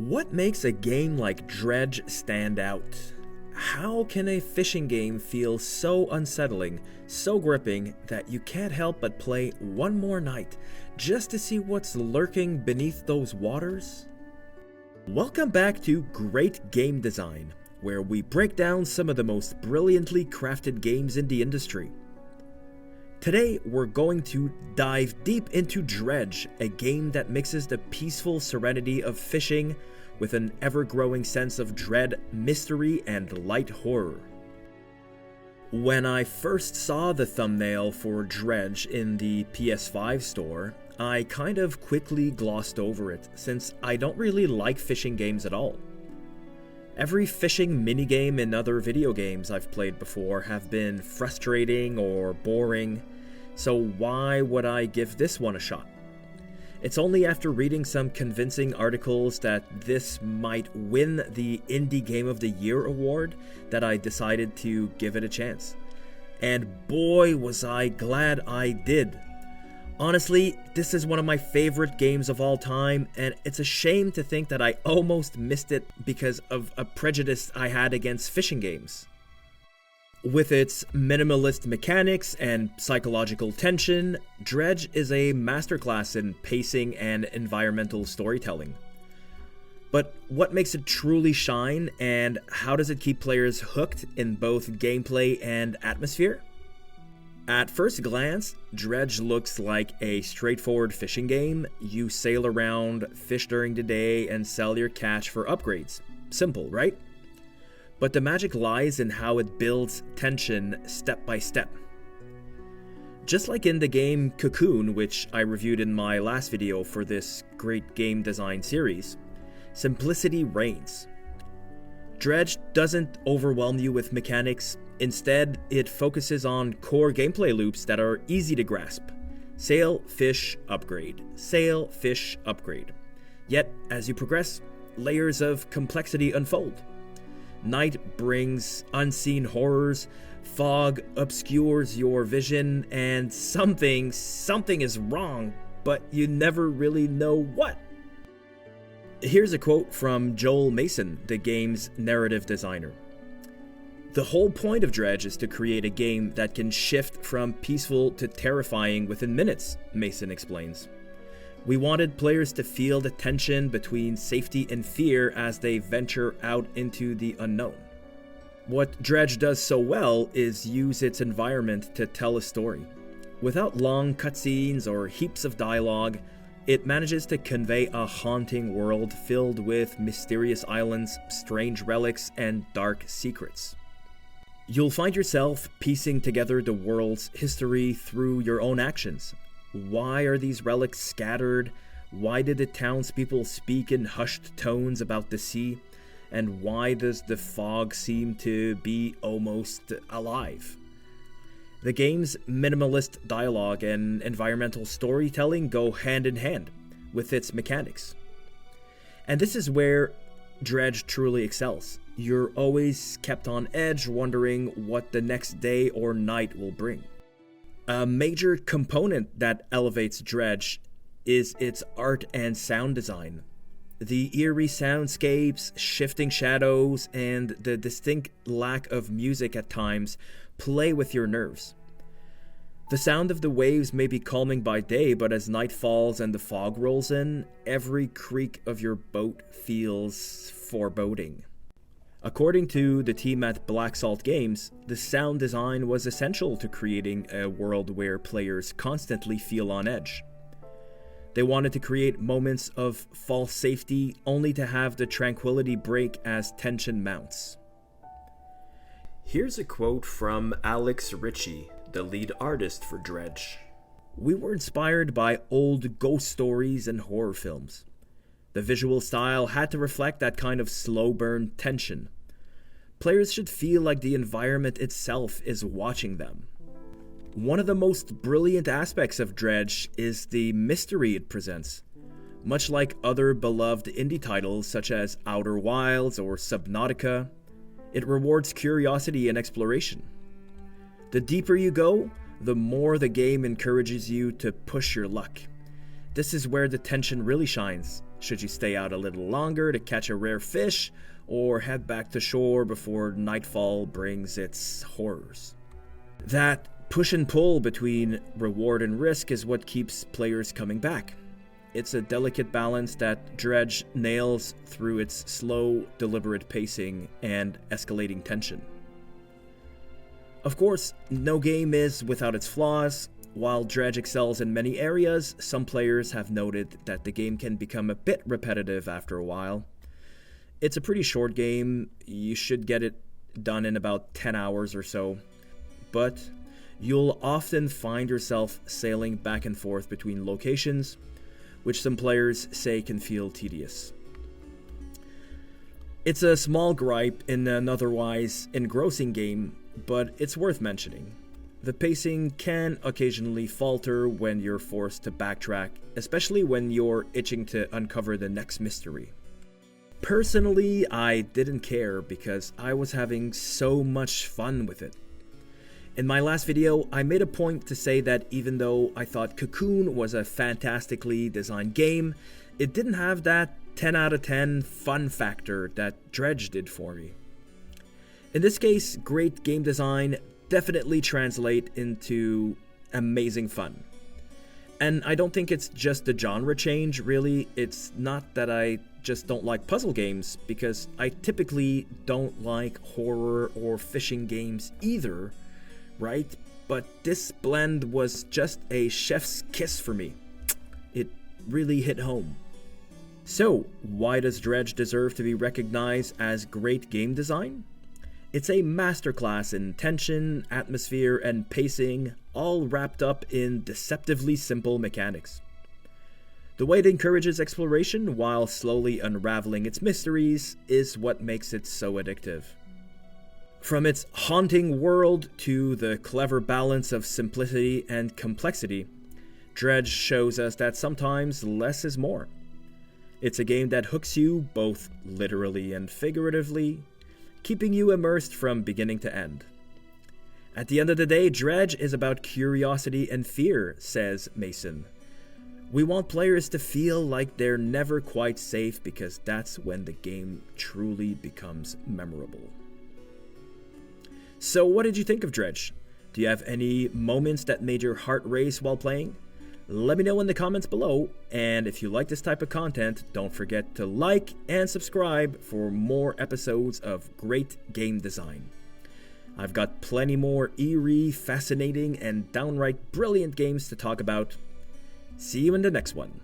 What makes a game like Dredge stand out? How can a fishing game feel so unsettling, so gripping, that you can't help but play one more night just to see what's lurking beneath those waters? Welcome back to Great Game Design, where we break down some of the most brilliantly crafted games in the industry. Today, we're going to dive deep into Dredge, a game that mixes the peaceful serenity of fishing with an ever-growing sense of dread, mystery, and light horror. When I first saw the thumbnail for Dredge in the PS5 store, I kind of quickly glossed over it, since I don't really like fishing games at all. Every fishing minigame in other video games I've played before have been frustrating or boring, so why would I give this one a shot? It's only after reading some convincing articles that this might win the Indie Game of the Year award that I decided to give it a chance. And boy was I glad I did. Honestly, this is one of my favorite games of all time, and it's a shame to think that I almost missed it because of a prejudice I had against fishing games. With its minimalist mechanics and psychological tension, Dredge is a masterclass in pacing and environmental storytelling. But what makes it truly shine, and how does it keep players hooked in both gameplay and atmosphere? At first glance, Dredge looks like a straightforward fishing game. You sail around, fish during the day, and sell your catch for upgrades. Simple, right? But the magic lies in how it builds tension step by step. Just like in the game Cocoon, which I reviewed in my last video for this great game design series, simplicity reigns. Dredge doesn't overwhelm you with mechanics. Instead, it focuses on core gameplay loops that are easy to grasp. Sail, fish, upgrade. Sail, fish, upgrade. Yet, as you progress, layers of complexity unfold. Night brings unseen horrors, fog obscures your vision, and something is wrong, but you never really know what. Here's a quote from Joel Mason, the game's narrative designer. "The whole point of Dredge is to create a game that can shift from peaceful to terrifying within minutes," Mason explains. "We wanted players to feel the tension between safety and fear as they venture out into the unknown." What Dredge does so well is use its environment to tell a story. Without long cutscenes or heaps of dialogue, it manages to convey a haunting world filled with mysterious islands, strange relics, and dark secrets. You'll find yourself piecing together the world's history through your own actions. Why are these relics scattered? Why did the townspeople speak in hushed tones about the sea? And why does the fog seem to be almost alive? The game's minimalist dialogue and environmental storytelling go hand in hand with its mechanics. And this is where Dredge truly excels. You're always kept on edge, wondering what the next day or night will bring. A major component that elevates Dredge is its art and sound design. The eerie soundscapes, shifting shadows, and the distinct lack of music at times play with your nerves. The sound of the waves may be calming by day, but as night falls and the fog rolls in, every creak of your boat feels foreboding. According to the team at Black Salt Games, the sound design was essential to creating a world where players constantly feel on edge. They wanted to create moments of false safety only to have the tranquility break as tension mounts. Here's a quote from Alex Ritchie, the lead artist for Dredge. "We were inspired by old ghost stories and horror films. The visual style had to reflect that kind of slow burn tension. Players should feel like the environment itself is watching them. One of the most brilliant aspects of Dredge is the mystery it presents. Much like other beloved indie titles such as Outer Wilds or Subnautica, it rewards curiosity and exploration. The deeper you go, the more the game encourages you to push your luck. This is where the tension really shines, Should you stay out a little longer to catch a rare fish, or head back to shore before nightfall brings its horrors? That push and pull between reward and risk is what keeps players coming back. It's a delicate balance that Dredge nails through its slow, deliberate pacing and escalating tension. Of course, no game is without its flaws. While Dredge excels in many areas, some players have noted that the game can become a bit repetitive after a while. It's a pretty short game, you should get it done in about 10 hours or so, but you'll often find yourself sailing back and forth between locations, which some players say can feel tedious. It's a small gripe in an otherwise engrossing game, but it's worth mentioning. The pacing can occasionally falter when you're forced to backtrack, especially when you're itching to uncover the next mystery. Personally, I didn't care because I was having so much fun with it. In my last video, I made a point to say that even though I thought Cocoon was a fantastically designed game, it didn't have that 10 out of 10 fun factor that Dredge did for me. In this case, great game design definitely translate into amazing fun. And I don't think it's just a genre change, really. It's not that I just don't like puzzle games, because I typically don't like horror or fishing games either, right? But this blend was just a chef's kiss for me. It really hit home. So, why does Dredge deserve to be recognized as great game design? It's a masterclass in tension, atmosphere, and pacing, all wrapped up in deceptively simple mechanics. The way it encourages exploration while slowly unraveling its mysteries is what makes it so addictive. From its haunting world to the clever balance of simplicity and complexity, Dredge shows us that sometimes less is more. It's a game that hooks you both literally and figuratively, keeping you immersed from beginning to end. At the end of the day, Dredge is about curiosity and fear, says Mason. We want players to feel like they're never quite safe, because that's when the game truly becomes memorable. So what did you think of Dredge? Do you have any moments that made your heart race while playing? Let me know in the comments below, and if you like this type of content, don't forget to like and subscribe for more episodes of great game design. I've got plenty more eerie, fascinating, and downright brilliant games to talk about. See you in the next one.